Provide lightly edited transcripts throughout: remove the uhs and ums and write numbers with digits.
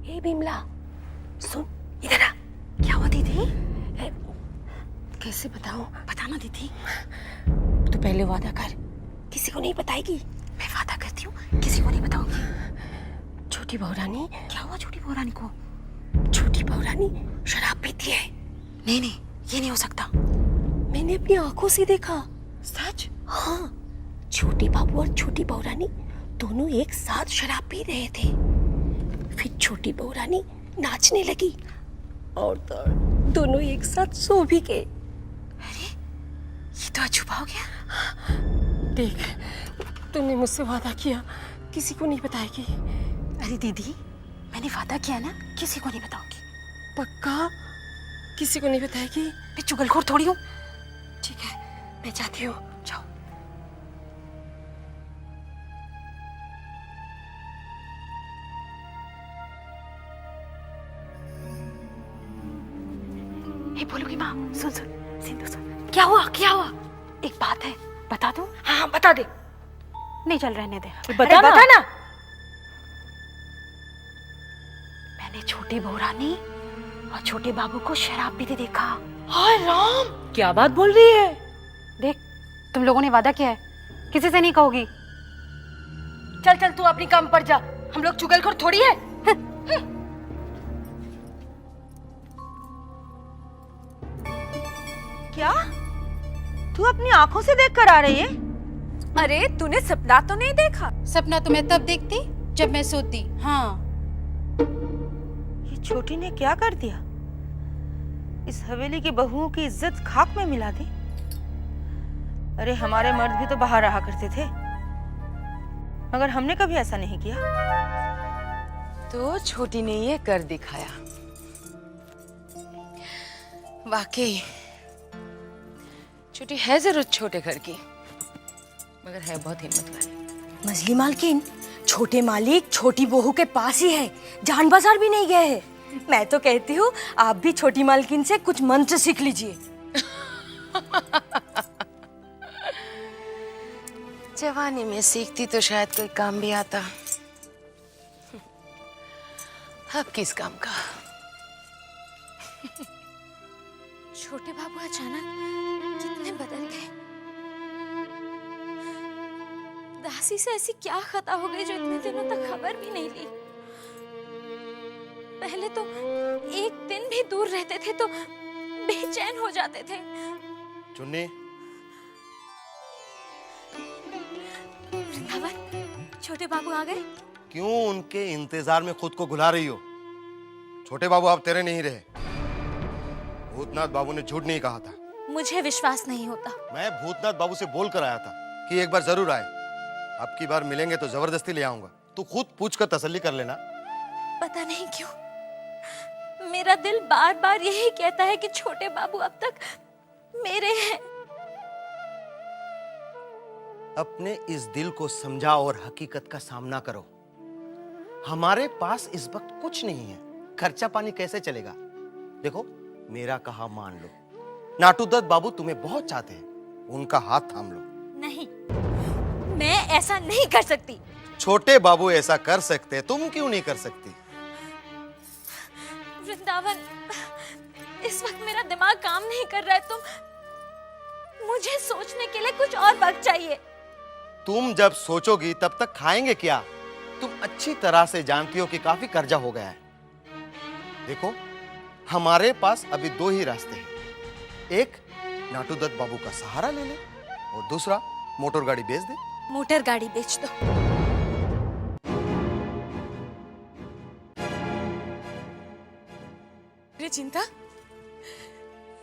हे बिमला, सुन इधर आ। क्या हुआ दीदी? कैसे बताऊं? बताना दीदी। तू पहले वादा कर, किसी को नहीं बताएगी। मैं वादा करती हूँ, किसी को नहीं बताऊंगी। छोटी बहू रानी। क्या हुआ छोटी बहू रानी को? छोटी बहू रानी शराब पीती है। नहीं नहीं, ये नहीं हो सकता। मैंने अपनी आंखों से देखा। सच? हाँ, छोटी बाबू और छोटी बहू रानी दोनों एक साथ शराब पी रहे थे। फिर छोटी बहू रानी नाचने लगी और दोनों एक साथ सो भी गए। अरे, ये तो अछूबा हो गया। देख, तूने मुझसे वादा किया किसी को नहीं बताएगी। अरे दीदी, मैंने वादा किया ना, किसी को नहीं बताऊंगी। पक्का किसी को नहीं बताएगी? मैं चुगलखोर थोड़ी हूँ। ठीक है, मैं जाती हूँ। जाओ। हे बोलूंगी माँ, सुन सुन, सिंधु सुन। क्या हुआ क्या हुआ? एक बात है, बता दूं? हाँ बता दे। नहीं चल, रहने दे। बता ना। मैंने छोटी बहू रानी और छोटे बाबू को शराब पीते देखा। हाय राम, क्या बात बोल रही है? देख, तुम लोगों ने वादा किया है, किसी से नहीं कहोगी। चल चल, तू अपनी काम पर जा, हम लोग चुगलखोर थोड़ी है। क्या तू अपनी आंखों से देख कर आ रही है? अरे तूने सपना तो नहीं देखा? सपना तो मैं तब देखती जब मैं सोती। हाँ, ये छोटी ने क्या कर दिया? इस हवेली की बहुओं की इज्जत खाक में मिला दी। अरे हमारे मर्द भी तो बाहर रहा करते थे, मगर हमने कभी ऐसा नहीं किया। तो छोटी ने ये कर दिखाया। वाकई छोटी है जरूर छोटे घर की, मगर है बहुत हिम्मत वाली। मजली मालकिन, छोटे मालिक छोटी बहू के पास ही है, जान बाजार भी नहीं गए हैं। मैं तो कहती हूँ आप भी छोटी मालकिन से कुछ मंत्र सीख लीजिए। जवानी में सीखती तो शायद कोई काम भी आता। अब किस काम का? छोटे बाबू अचानक कितने बदल गए। दासी से ऐसी क्या खता हो गई जो इतने दिनों तक खबर भी नहीं ली। पहले तो एक दिन भी दूर रहते थे तो बेचैन हो जाते थे। चुन्नी, वृंदावन, छोटे बाबू आ गए? क्यों उनके इंतजार में खुद को भुला रही हो? छोटे बाबू अब तेरे नहीं रहे। भूतनाथ बाबू ने झूठ नहीं कहा था। मुझे विश्वास नहीं होता। मैं भूतनाथ बाबू से बोल कर आया था कि एक बार जरूर आए। अब की बार मिलेंगे तो जबरदस्ती ले आऊंगा। तू खुद पूछ कर तसल्ली कर लेना। पता नहीं क्यों मेरा दिल बार बार यही कहता है कि छोटे बाबू अब तक मेरे हैं। अपने इस दिल को समझा और हकीकत का सामना करो। हमारे पास इस वक्त कुछ नहीं है, खर्चा पानी कैसे चलेगा? देखो, मेरा कहा मान लो। नाटू दत्त बाबू तुम्हें बहुत चाहते हैं, उनका हाथ थाम लो। नहीं, मैं ऐसा नहीं कर सकती। छोटे बाबू ऐसा कर सकते, तुम क्यों नहीं कर सकती? वृंदावन, इस वक्त मेरा दिमाग काम नहीं कर रहा है। मुझे सोचने के लिए कुछ और वक्त चाहिए। तुम जब सोचोगी तब तक खाएंगे क्या? तुम अच्छी तरह से जानती हो कि काफी कर्जा हो गया है। देखो, हमारे पास अभी दो ही रास्ते हैं। एक, नाटू दत्त बाबू का सहारा ले ले, और दूसरा, मोटर गाड़ी बेच दे। मोटर गाड़ी बेच दो। अरे चिंता,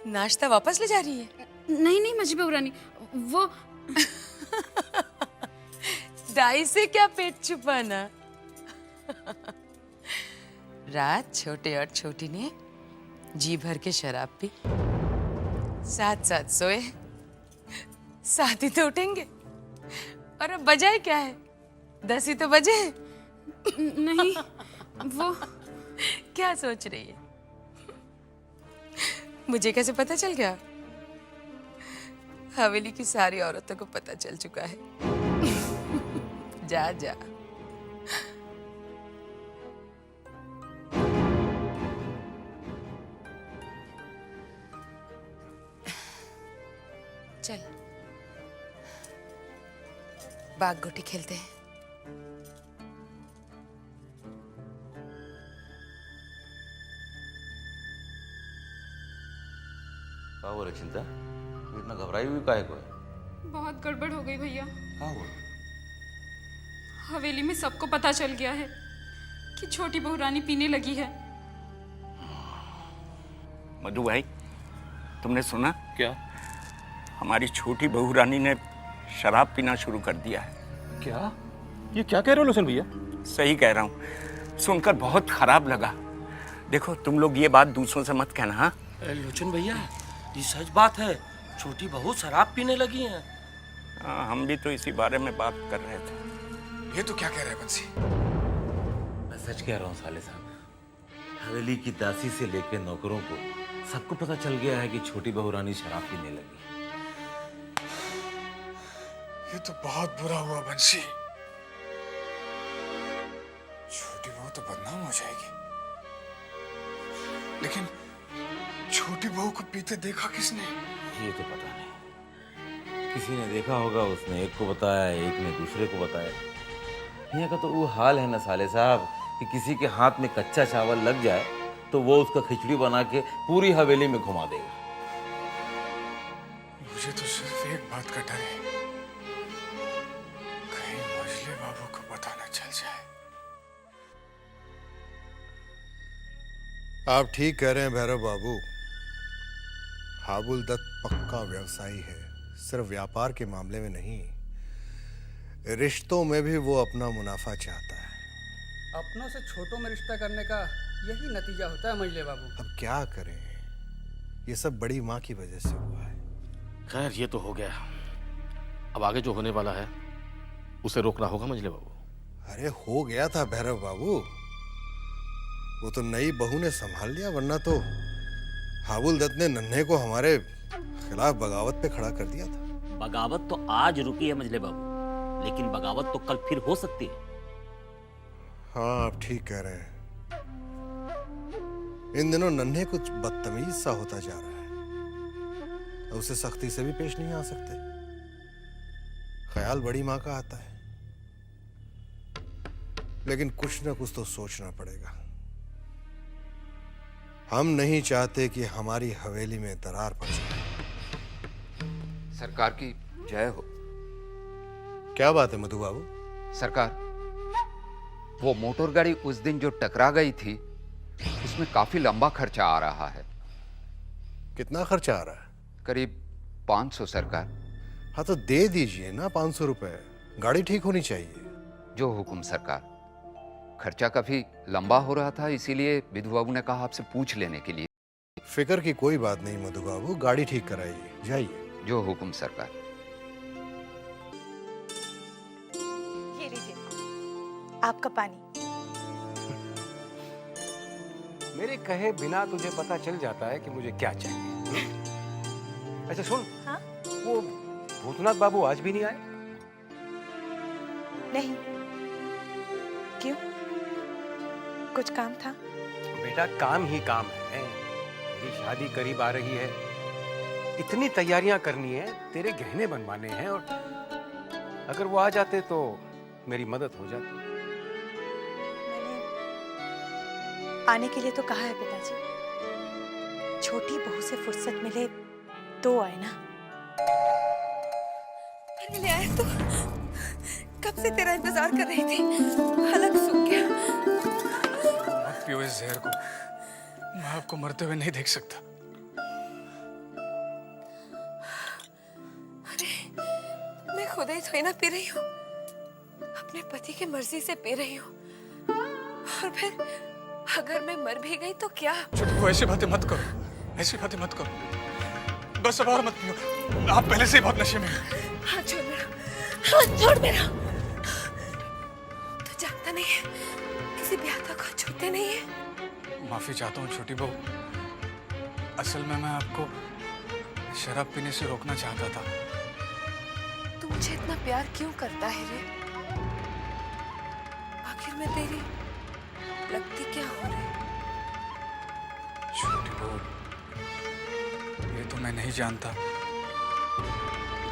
नाश्ता वापस ले जा रही है? नहीं नहीं मजली बहू रानी, वो दाई से क्या पेट छुपाना। रात छोटे और छोटी ने जी भर के शराब पी, साथ साथ सोए, साथ ही तो उठेंगे। और अब बजाए क्या है? 10 ही तो बजे हैं। नहीं, वो क्या सोच रही है? मुझे कैसे पता चल गया? हवेली की सारी औरतों को पता चल चुका है। जा जा। चल बाग गोटी खेलते हैं। क्या हो रहा चिंता? तू इतना घबराई हुई काहे को है? बहुत गड़बड़ हो गई भैया। क्या हुआ? हवेली में सबको पता चल गया है कि छोटी बहू रानी पीने लगी है। मधु भाई, तुमने सुना? क्या? हमारी छोटी बहू रानी ने शराब पीना शुरू कर दिया है। क्या? ये क्या कह रहे हो लोचन भैया? सही कह रहा हूँ, सुनकर बहुत खराब लगा। देखो तुम लोग ये बात दूसरों से मत कहना। हाँ लोचन भैया, ये सच बात है, छोटी बहू शराब पीने लगी है। हाँ, हम भी तो इसी बारे में बात कर रहे थे। ये तो क्या कह रहे हैं बंसी? मैं सच कह रहा हूँ साले साहब, हवेली की दासी से लेकर नौकरों को सबको पता चल गया है कि छोटी बहू रानी शराब पीने लगी। ये तो बहुत बुरा हुआ बंसी। छोटी बहू तो बदनाम हो जाएगी। लेकिन छोटी बहू को पीते देखा किसने? ये तो पता नहीं, किसी ने देखा होगा, उसने एक को बताया, एक ने दूसरे को बताया। यहाँ का तो वो हाल है ना साले साहब कि किसी के हाथ में कच्चा चावल लग जाए तो वो उसका खिचड़ी बना के पूरी हवेली में घुमा देगा। मुझे तो सिर्फ एक बात का डर है, कहीं मजले बाबू को पता न चल जाए। आप ठीक कह रहे हैं भैरव बाबू। हाबुल दत्त पक्का व्यवसायी है, सिर्फ व्यापार के मामले में नहीं, रिश्तों में भी वो अपना मुनाफा चाहता है। अपनों से छोटों में रिश्ता करने का यही नतीजा होता है मजले बाबू। अब क्या करें, ये सब बड़ी माँ की वजह से हुआ है। खैर ये तो हो गया, अब आगे जो होने वाला है उसे रोकना होगा मजले बाबू। अरे हो गया था भैरव बाबू, वो तो नई बहू ने संभाल लिया, वरना तो हाबुल दत्त ने नन्हे को हमारे खिलाफ बगावत पे खड़ा कर दिया था। बगावत तो आज रुकी है मजले बाबू, लेकिन बगावत तो कल फिर हो सकती है। हाँ आप ठीक कह रहे हैं। इन दिनों नन्हे कुछ बदतमीज सा होता जा रहा है, तो उसे सख्ती से भी पेश नहीं आ सकते। ख्याल बड़ी माँ का आता है, लेकिन कुछ ना कुछ तो सोचना पड़ेगा। हम नहीं चाहते कि हमारी हवेली में दरार पड़ जाए। सरकार की जय हो। क्या बात है मधु बाबू? सरकार, वो मोटर गाड़ी उस दिन जो टकरा गई थी उसमें काफी लंबा खर्चा आ रहा है। कितना खर्चा आ रहा है? करीब 500 सरकार। हाँ तो दे दीजिए ना 500 रुपए, गाड़ी ठीक होनी चाहिए। जो हुक्म सरकार। खर्चा काफी लंबा हो रहा था, इसीलिए विधु बाबू ने कहा आपसे पूछ लेने के लिए। फिक्र की कोई बात नहीं मधु बाबू, गाड़ी ठीक कराइए, जाइए। जो हुक्म सरकार। ये लीजिए आपका पानी। मेरे कहे बिना तुझे पता चल जाता है कि मुझे क्या चाहिए। अच्छा सुन, हाँ? वो भूतनाथ बाबू आज भी नहीं आए? नहीं। क्यों? कुछ काम था? बेटा काम ही काम है। मेरी शादी करीब आ रही है, इतनी तैयारियां करनी है, तेरे गहने बनवाने हैं, और अगर वो आ जाते तो मेरी मदद हो जाती। आने के लिए तो कहा है पिताजी, छोटी बहू से फुर्सत मिले तो आए ना। ले आए तो कब से तेरा इंतजार कर रही थी, हलक सूख गया। मत पियो इस जहर को, मैं आपको मरते हुए नहीं देख सकता। अरे मैं खुद ही थोड़ी ना पी रही हूँ, अपने पति की मर्जी से पी रही हूँ। और फिर अगर मैं मर भी गई तो क्या? छोटी, ऐसी बातें मत करो, ऐसी बातें मत करो। बस अब और मत पियो, आप पहले से ही बहुत नशे में हैं। हाथ छोड़ मेरा, हाथ छोड़ मेरा। तू जानता नहीं है, किसी ब्याह को छूते नहीं है। माफी चाहता हूँ छोटी बहू, असल में मैं आपको शराब पीने से रोकना चाहता था। तू मुझे इतना प्यार क्यों करता है रे? आखिर में तेरी लगती क्या हो रही? छोटी बहू, ये तो मैं नहीं जानता,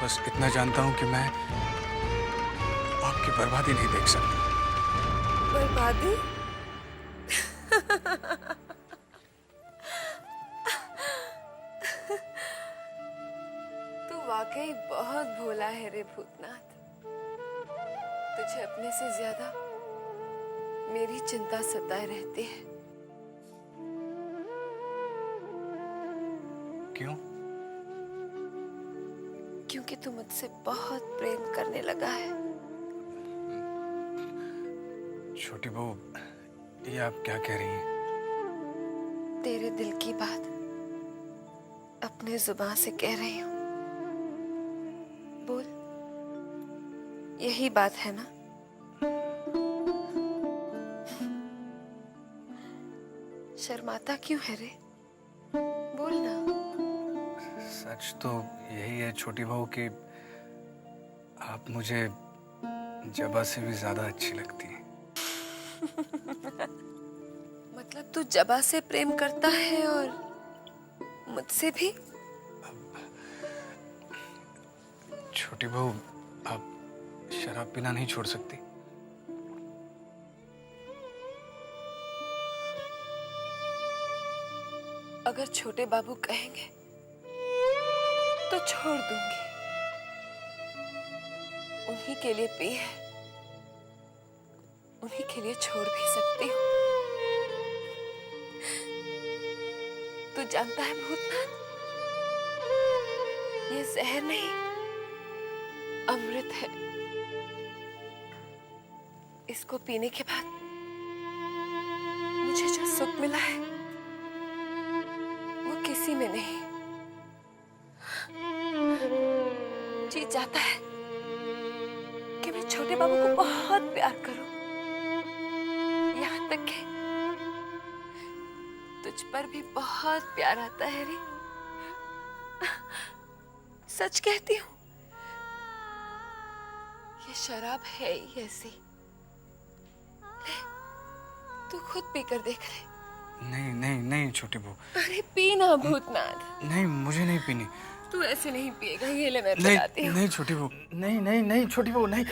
बस इतना जानता हूँ कि मैं आपकी बर्बादी नहीं देख सकता। बर्बादी? तू वाकई बहुत भोला है रे भूतनाथ। तुझे अपने से ज्यादा मेरी चिंता सताए रहती है। क्यों? क्योंकि तू मुझसे बहुत प्रेम करने लगा है। छोटी बहू, ये आप क्या कह रही हैं? तेरे दिल की बात अपने जुबान से कह रही हूँ। बोल, यही बात है ना? शर्माता क्यों है रे? बोल ना। सच तो यही है छोटी बहू कि आप मुझे जबा से भी ज्यादा अच्छी लगती हैं। मतलब तू जबा से प्रेम करता है और मुझसे भी? छोटी बहू, आप शराब पीना नहीं छोड़ सकती? अगर छोटे बाबू कहेंगे तो छोड़ दूंगी। उन्हीं के लिए पी है, उन्हीं के लिए छोड़ भी सकती हूँ। तू जानता है भूतनाथ, ये जहर नहीं अमृत है। इसको पीने के बाद मुझे जो सुख मिला है वो किसी में नहीं। जी चाहता है कि मैं छोटे बाबू को बहुत प्यार करूं, यहाँ तक कि तुझ पर भी बहुत प्यार आता है रे। सच कहती हूँ, ये शराब है ही ऐसी। ले, तू खुद पीकर देख ले। नहीं नहीं नहीं छोटी बहू। अरे पी ना भूतनाथ। नहीं, मुझे नहीं पीनी। तू ऐसे नहीं पिएगा, ये ले मैं नहीं पिलाती हूँ। नहीं छोटी बहू, नहीं नहीं नहीं छोटी बहू, नहीं।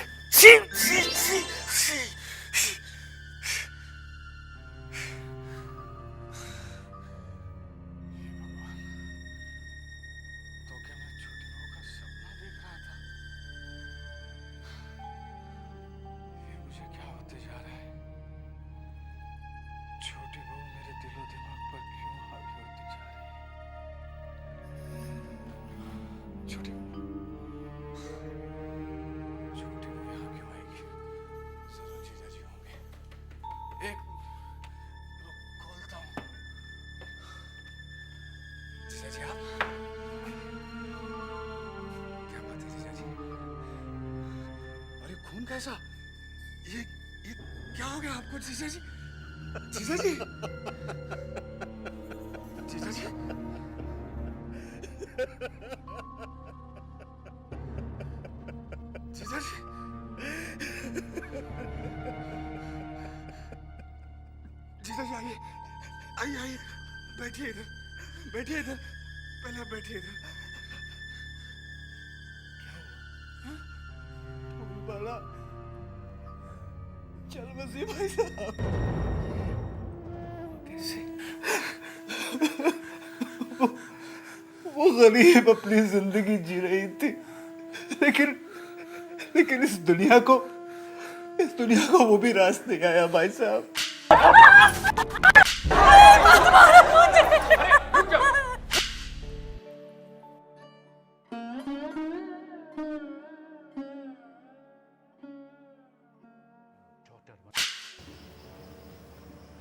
जीजाजी आप? क्या बात है जीजाजी? अरे खून कैसा? ये क्या हो गया आपको जीजाजी? जीजाजी? जीजाजी? जीजाजी? जीजाजी आइए, आइए आइए, बैठिए इधर, बैठिए इधर, पहले आप बैठिए इधर। क्या हुआ? बाला, चल मसीह भाई साहब। कैसे? वो गरीब अपनी जिंदगी जी रही थी, लेकिन इस दुनिया को वो भी रास नहीं आया भाई साहब।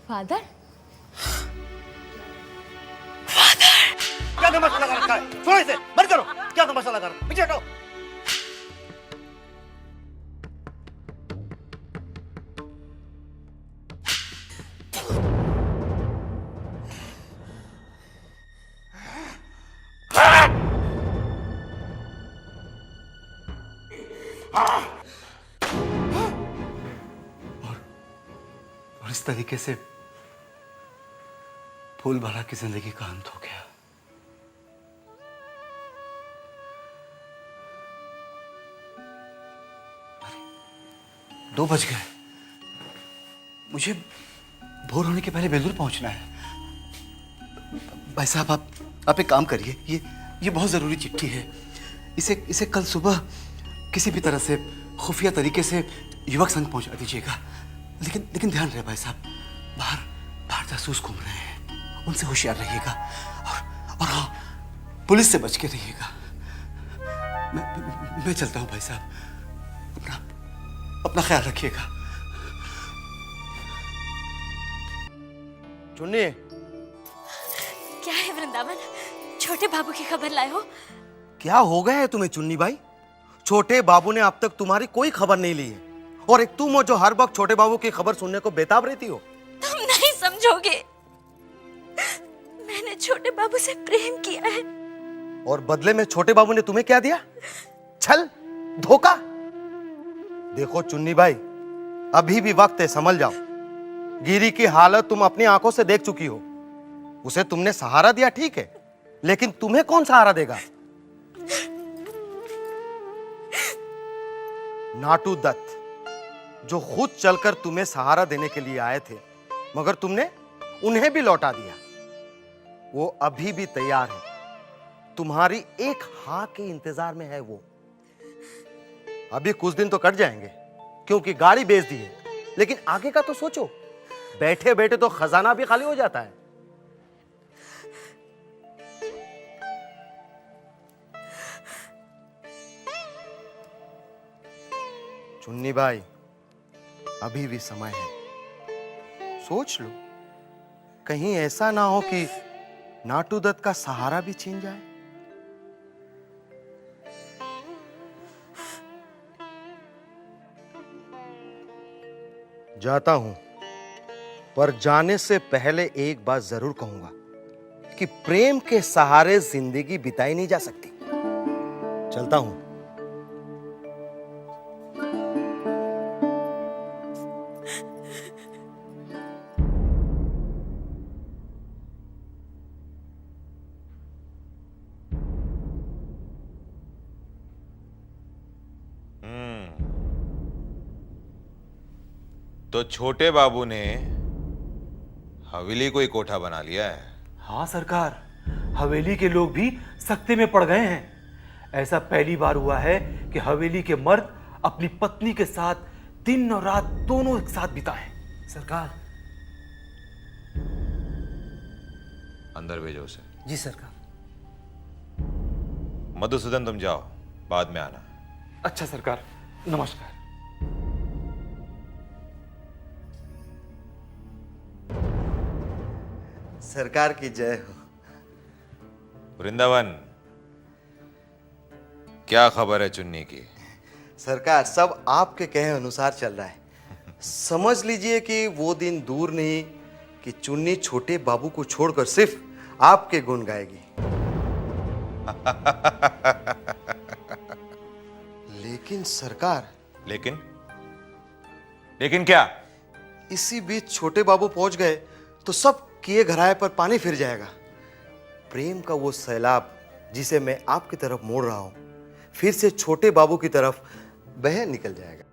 फादर? क्या तमाशा लगा रखा है? छोड़ो इसे, मत करो। क्या तमाशा लगा रखा है? पीछे हटो। और इस तरीके से फूलबाला की जिंदगी का अंत हो गया। 2 बज गए। मुझे भोर होने के पहले बेलूर पहुंचना है। भाई साहब, आप एक काम करिए, ये बहुत ज़रूरी चिट्ठी है। इसे कल सुबह किसी भी तरह से खुफिया तरीके से युवक संघ पहुंचा दीजिएगा। लेकिन ध्यान रहे भाई साहब, बाहर जासूस घूम रहे हैं, उनसे होशियार रहिएगा। और हाँ, पुलिस से बच के रहिएगा। मैं चलता हूँ भाई साहब, अपना ख्याल रखिएगा। चुन्नी, क्या है वृंदावन, छोटे बाबू की खबर लाए हो? क्या हो गया है तुम्हें चुन्नी भाई? छोटे बाबू ने अब तक तुम्हारी कोई खबर नहीं ली है, और एक तुम हो जो हर वक्त छोटे बाबू की खबर सुनने को बेताब रहती हो। तुम नहीं समझोगे, मैंने छोटे बाबू से प्रेम किया है। और बदले में छोटे बाबू ने तुम्हें क्या दिया? छल, धोखा। देखो चुन्नी भाई, अभी भी वक्त है, समझ जाओ। गिरी की हालत तुम अपनी आंखों से देख चुकी हो। उसे तुमने सहारा दिया, ठीक है, लेकिन तुम्हें कौन सहारा देगा? नाटू दत्त, जो खुद चलकर तुम्हें सहारा देने के लिए आए थे, मगर तुमने उन्हें भी लौटा दिया। वो अभी भी तैयार है, तुम्हारी एक हाँ के इंतजार में है वो। अभी कुछ दिन तो कट जाएंगे क्योंकि गाड़ी बेच दी है, लेकिन आगे का तो सोचो। बैठे बैठे तो खजाना भी खाली हो जाता है। चुन्नी भाई, अभी भी समय है, सोच लो। कहीं ऐसा ना हो कि नाटू दत्त का सहारा भी छीन जाए। जाता हूं, पर जाने से पहले एक बात जरूर कहूंगा कि प्रेम के सहारे जिंदगी बिताई नहीं जा सकती। चलता हूं। तो छोटे बाबू ने हवेली को ही कोठा बना लिया है। हाँ सरकार, हवेली के लोग भी सख्ते में पड़ गए हैं। ऐसा पहली बार हुआ है कि हवेली के मर्द अपनी पत्नी के साथ दिन और रात दोनों एक साथ बिताएं। सरकार। अंदर भेजो उसे। जी सरकार। मधुसूदन, तुम जाओ, बाद में आना। अच्छा सरकार, नमस्कार। सरकार की जय हो। वृंदावन, क्या खबर है चुन्नी की? सरकार, सब आपके कहे अनुसार चल रहा है। समझ लीजिए कि वो दिन दूर नहीं कि चुन्नी छोटे बाबू को छोड़कर सिर्फ आपके गुण गाएगी। लेकिन सरकार। लेकिन क्या? इसी बीच छोटे बाबू पहुंच गए तो सब किए घराए पर पानी फिर जाएगा। प्रेम का वो सैलाब जिसे मैं आपकी तरफ मोड़ रहा हूं, फिर से छोटे बाबू की तरफ बह निकल जाएगा।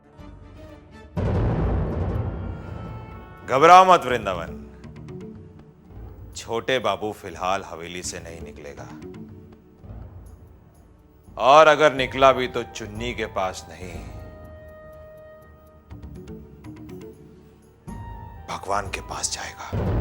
घबराओ मत वृंदावन, छोटे बाबू फिलहाल हवेली से नहीं निकलेगा, और अगर निकला भी तो चुन्नी के पास नहीं, भगवान के पास जाएगा।